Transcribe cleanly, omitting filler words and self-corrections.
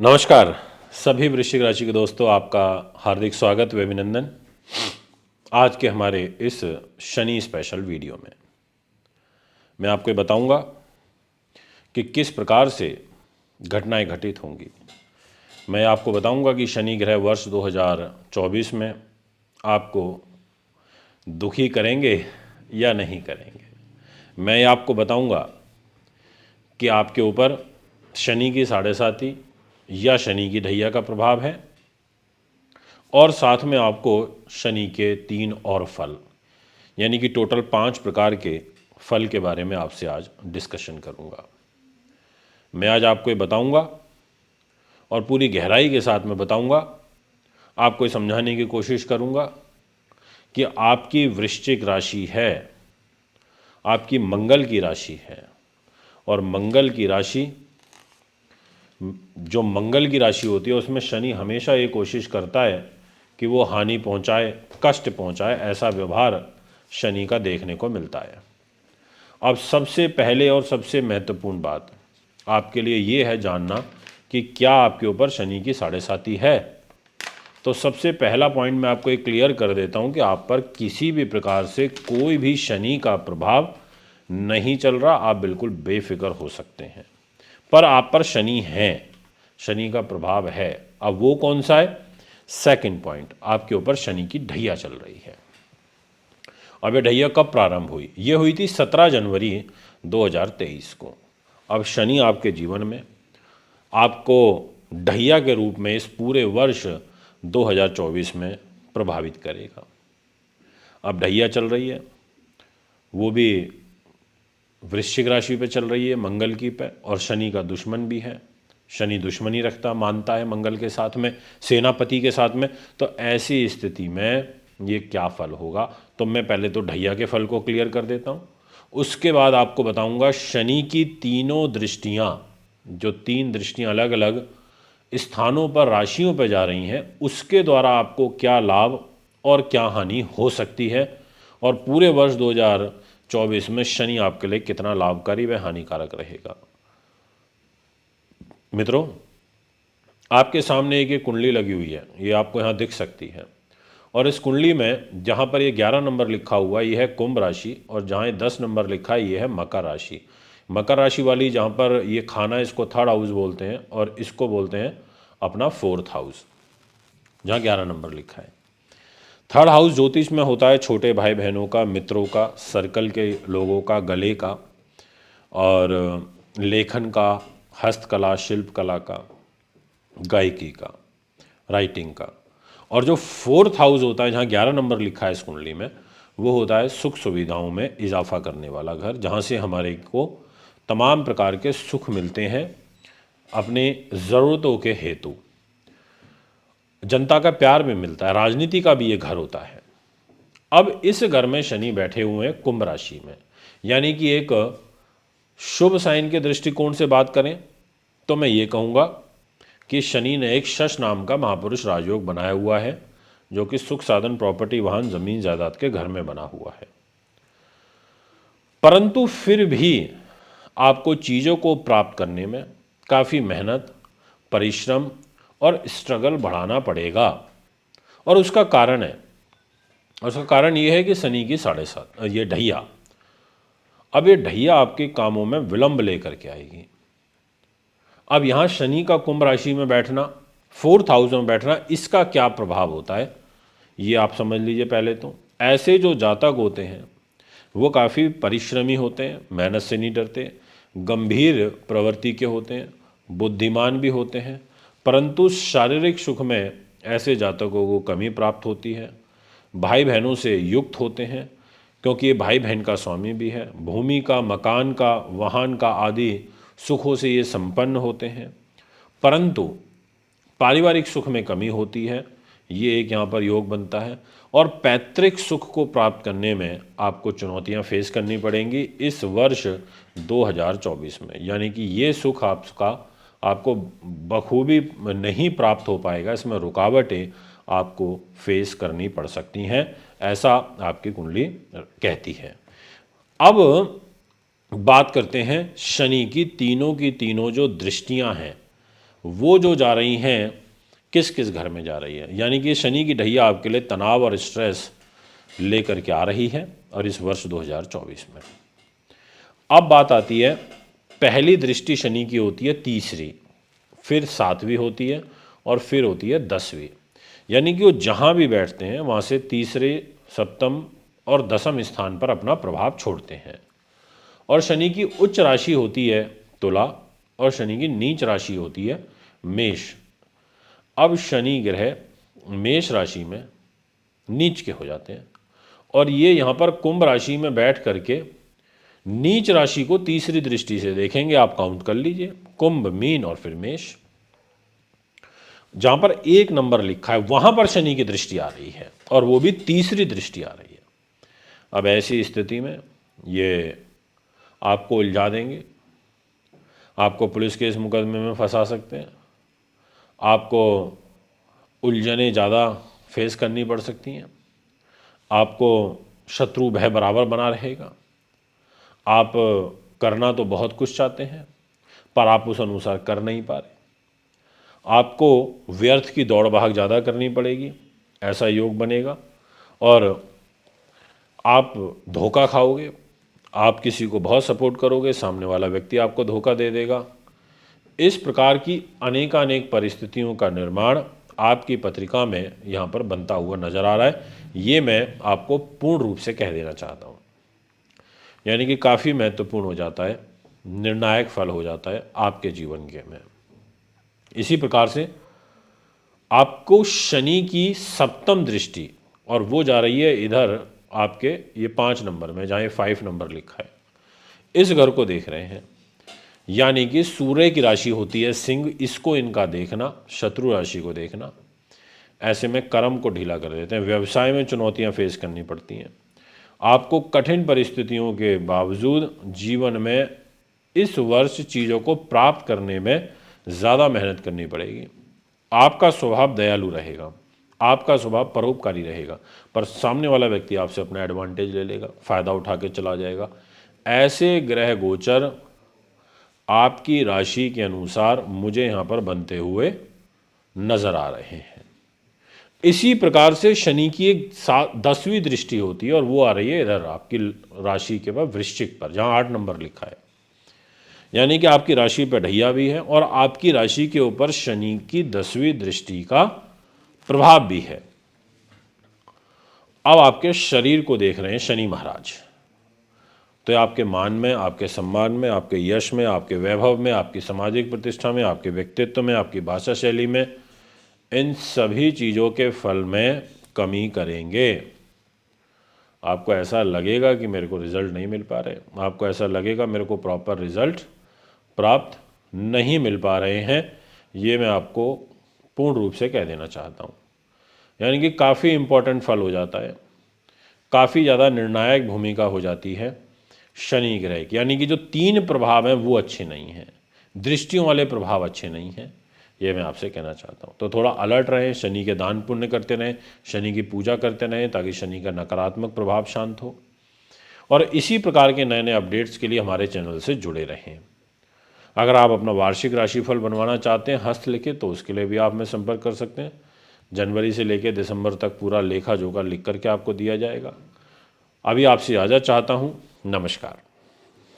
नमस्कार सभी वृश्चिक राशि के दोस्तों, आपका हार्दिक स्वागत व अभिनंदन। आज के हमारे इस शनि स्पेशल वीडियो में मैं आपको बताऊंगा कि किस प्रकार से घटनाएं घटित होंगी। मैं आपको बताऊंगा कि शनि ग्रह वर्ष 2024 में आपको दुखी करेंगे या नहीं करेंगे। मैं आपको बताऊंगा कि आपके ऊपर शनि की साढ़े साती या शनि की ढैया का प्रभाव है, और साथ में आपको शनि के 3 और फल यानी कि टोटल 5 प्रकार के फल के बारे में आपसे आज डिस्कशन करूंगा। मैं आज आपको ये बताऊंगा और पूरी गहराई के साथ में बताऊंगा, आपको समझाने की कोशिश करूंगा कि आपकी वृश्चिक राशि है, आपकी मंगल की राशि है, और मंगल की राशि जो मंगल की राशि होती है उसमें शनि हमेशा ये कोशिश करता है कि वो हानि पहुंचाए, कष्ट पहुंचाए। ऐसा व्यवहार शनि का देखने को मिलता है। अब सबसे पहले और सबसे महत्वपूर्ण बात आपके लिए ये है जानना कि क्या आपके ऊपर शनि की साढ़े साती है। तो सबसे पहला पॉइंट मैं आपको एक क्लियर कर देता हूं कि आप पर किसी भी प्रकार से कोई भी शनि का प्रभाव नहीं चल रहा। आप बिल्कुल बेफिक्र हो सकते हैं, पर आप पर शनि है, शनि का प्रभाव है। अब वो कौन सा है? सेकंड पॉइंट, आपके ऊपर शनि की ढैया चल रही है। अब ये ढैया कब प्रारंभ हुई? ये हुई थी 17 जनवरी 2023 को। अब शनि आपके जीवन में आपको ढैया के रूप में इस पूरे वर्ष 2024 में प्रभावित करेगा। अब ढैया चल रही है, वो भी वृश्चिक राशि पे चल रही है, मंगल की पे, और शनि का दुश्मन भी है। शनि दुश्मनी रखता मानता है मंगल के साथ में, सेनापति के साथ में। तो ऐसी स्थिति में ये क्या फल होगा? तो मैं पहले तो ढैया के फल को क्लियर कर देता हूँ, उसके बाद आपको बताऊंगा शनि की तीनों दृष्टियाँ, जो 3 दृष्टियाँ अलग अलग स्थानों पर राशियों पर जा रही हैं, उसके द्वारा आपको क्या लाभ और क्या हानि हो सकती है, और पूरे वर्ष 2024 में शनि आपके लिए कितना लाभकारी व हानिकारक रहेगा। मित्रों, आपके सामने एक कुंडली लगी हुई है, ये आपको यहाँ दिख सकती है, और इस कुंडली में जहाँ पर ये 11 नंबर लिखा हुआ है ये है कुंभ राशि, और जहाँ ये 10 नंबर लिखा है ये है मकर राशि। मकर राशि वाली जहाँ पर ये खाना, इसको थर्ड हाउस बोलते हैं, और इसको बोलते हैं अपना फोर्थ हाउस, जहाँ 11 नंबर लिखा है। थर्ड हाउस ज्योतिष में होता है छोटे भाई बहनों का, मित्रों का, सर्कल के लोगों का, गले का, और लेखन का, हस्तकला, शिल्प कला का, गायकी का, राइटिंग का। और जो फोर्थ हाउस होता है, जहाँ 11 नंबर लिखा है इस कुंडली में, वो होता है सुख सुविधाओं में इजाफा करने वाला घर, जहाँ से हमारे को तमाम प्रकार के सुख मिलते हैं अपने ज़रूरतों के हेतु। जनता का प्यार भी मिलता है, राजनीति का भी ये घर होता है। अब इस घर में शनि बैठे हुए हैं कुंभ राशि में, यानी कि एक शुभ साइन के दृष्टिकोण से बात करें तो मैं ये कहूँगा कि शनि ने एक शश नाम का महापुरुष राजयोग बनाया हुआ है, जो कि सुख साधन, प्रॉपर्टी, वाहन, जमीन जायदाद के घर में बना हुआ है। परंतु फिर भी आपको चीज़ों को प्राप्त करने में काफ़ी मेहनत, परिश्रम और स्ट्रगल बढ़ाना पड़ेगा, और उसका कारण है, उसका कारण ये है कि शनि की साढ़े सात ये ढैया। अब ये ढैया आपके कामों में विलंब लेकर के आएगी। अब यहाँ शनि का कुंभ राशि में बैठना, फोर्थ हाउस में बैठना, इसका क्या प्रभाव होता है ये आप समझ लीजिए। पहले तो ऐसे जो जातक होते हैं वो काफ़ी परिश्रमी होते हैं, मेहनत से नहीं डरते, गंभीर प्रवृत्ति के होते हैं, बुद्धिमान भी होते हैं, परंतु शारीरिक सुख में ऐसे जातकों को कमी प्राप्त होती है। भाई बहनों से युक्त होते हैं, क्योंकि ये भाई बहन का स्वामी भी है। भूमि का, मकान का, वाहन का आदि सुखों से ये संपन्न होते हैं, परंतु पारिवारिक सुख में कमी होती है, ये एक यहाँ पर योग बनता है। और पैतृक सुख को प्राप्त करने में आपको चुनौतियाँ फेस करनी पड़ेंगी इस वर्ष 2024 में, यानी कि ये सुख आपको बखूबी नहीं प्राप्त हो पाएगा, इसमें रुकावटें आपको फेस करनी पड़ सकती हैं, ऐसा आपकी कुंडली कहती है। अब बात करते हैं शनि की तीनों जो दृष्टियां हैं वो जो जा रही हैं किस किस घर में जा रही है, यानी कि शनि की ढैया आपके लिए तनाव और स्ट्रेस लेकर के आ रही है और इस वर्ष 2024 में। अब बात आती है, पहली दृष्टि शनि की होती है तीसरी, फिर 7वीं होती है और फिर होती है 10वीं, यानी कि वो जहाँ भी बैठते हैं वहाँ से तीसरे, सप्तम और 10वें स्थान पर अपना प्रभाव छोड़ते हैं। और शनि की उच्च राशि होती है तुला और शनि की नीच राशि होती है मेष। अब शनि ग्रह मेष राशि में नीच के हो जाते हैं और ये यहाँ पर कुंभ राशि में बैठ करके नीच राशि को तीसरी दृष्टि से देखेंगे। आप काउंट कर लीजिए, कुंभ, मीन और फिर मेष। जहां पर 1 नंबर लिखा है वहां पर शनि की दृष्टि आ रही है और वो भी तीसरी दृष्टि आ रही है। अब ऐसी स्थिति में ये आपको उलझा देंगे, आपको पुलिस केस मुकदमे में फंसा सकते हैं, आपको उलझने ज़्यादा फेस करनी पड़ सकती हैं, आपको शत्रु भय बराबर बना रहेगा। आप करना तो बहुत कुछ चाहते हैं पर आप उस अनुसार कर नहीं पा रहे, आपको व्यर्थ की दौड़ भाग ज़्यादा करनी पड़ेगी, ऐसा योग बनेगा। और आप धोखा खाओगे, आप किसी को बहुत सपोर्ट करोगे, सामने वाला व्यक्ति आपको धोखा दे देगा। इस प्रकार की अनेकानेक परिस्थितियों का निर्माण आपकी पत्रिका में यहाँ पर बनता हुआ नजर आ रहा है। ये मैं आपको पूर्ण रूप से कह देना चाहता हूँ, यानी कि काफ़ी महत्वपूर्ण हो जाता है, निर्णायक फल हो जाता है आपके जीवन के में। इसी प्रकार से आपको शनि की सप्तम दृष्टि, और वो जा रही है इधर आपके ये 5 नंबर में, जहाँ 5 नंबर लिखा है, इस घर को देख रहे हैं, यानी कि सूर्य की राशि होती है सिंह, इसको इनका देखना, शत्रु राशि को देखना, ऐसे में कर्म को ढीला कर देते हैं। व्यवसाय में चुनौतियां फेस करनी पड़ती हैं, आपको कठिन परिस्थितियों के बावजूद जीवन में इस वर्ष चीज़ों को प्राप्त करने में ज़्यादा मेहनत करनी पड़ेगी। आपका स्वभाव दयालु रहेगा, आपका स्वभाव परोपकारी रहेगा, पर सामने वाला व्यक्ति आपसे अपना एडवांटेज ले लेगा, फ़ायदा उठा के चला जाएगा। ऐसे ग्रह गोचर आपकी राशि के अनुसार मुझे यहाँ पर बनते हुए नज़र आ रहे हैं। इसी प्रकार से शनि की एक 10वीं दृष्टि होती है और वो आ रही है इधर आपकी राशि के बाद वृश्चिक पर, जहाँ 8 नंबर लिखा है, यानी कि आपकी राशि पर ढैया भी है और आपकी राशि के ऊपर शनि की 10वीं दृष्टि का प्रभाव भी है। अब आपके शरीर को देख रहे हैं शनि महाराज, तो आपके मान में, आपके सम्मान में, आपके यश में, आपके वैभव में, आपकी सामाजिक प्रतिष्ठा में, आपके व्यक्तित्व में, आपकी भाषा शैली में, इन सभी चीज़ों के फल में कमी करेंगे। आपको ऐसा लगेगा कि मेरे को रिजल्ट नहीं मिल पा रहे, आपको ऐसा लगेगा मेरे को प्रॉपर रिजल्ट प्राप्त नहीं मिल पा रहे हैं। ये मैं आपको पूर्ण रूप से कह देना चाहता हूँ, यानी कि काफ़ी इम्पोर्टेंट फल हो जाता है, काफ़ी ज़्यादा निर्णायक भूमिका हो जाती है शनि ग्रह की, यानी कि जो 3 प्रभाव हैं वो अच्छे नहीं हैं, दृष्टियों वाले प्रभाव अच्छे नहीं हैं, ये मैं आपसे कहना चाहता हूँ। तो थोड़ा अलर्ट रहें, शनि के दान पुण्य करते रहें, शनि की पूजा करते रहें, ताकि शनि का नकारात्मक प्रभाव शांत हो। और इसी प्रकार के नए नए अपडेट्स के लिए हमारे चैनल से जुड़े रहें। अगर आप अपना वार्षिक राशिफल बनवाना चाहते हैं हस्तलिखित, तो उसके लिए भी आप में संपर्क कर सकते हैं। जनवरी से लेकर दिसंबर तक पूरा लेखा जोखा लिख करके आपको दिया जाएगा। अभी आपसे इजाज़त चाहता हूँ। नमस्कार।